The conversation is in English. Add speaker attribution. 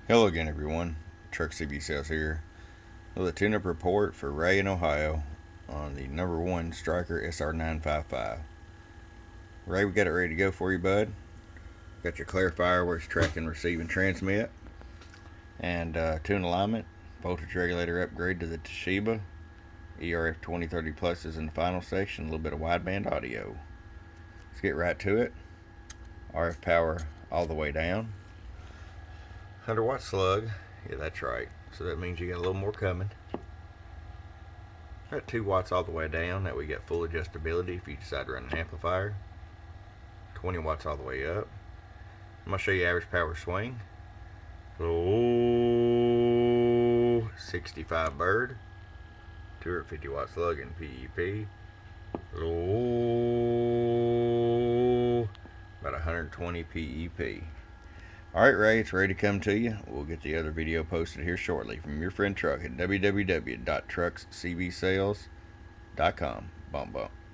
Speaker 1: Hello again, everyone. Truck CB Sales here with a tune-up report for Ray in Ohio on the number 1 Stryker SR-955. Ray, we got it ready to go for you, bud. Got your clarifier where it's tracking, receive, and transmit, and tune alignment, voltage regulator upgrade to the Toshiba. ERF2030 Plus is in the final section. A little bit of wideband audio. Let's get right to it. RF power all the way down. 100-watt slug, yeah, that's right, so that means you got a little more coming. Got 2 watts all the way down, that we got full adjustability if you decide to run an amplifier. 20 watts all the way up. I'm going to show you average power swing. Oh, 65 bird, 250 watt slug in PEP. Oh, about 120 PEP. Alright, Ray, it's ready to come to you. We'll get the other video posted here shortly from your friend Truck at www.truckscbsales.com. Bump bump.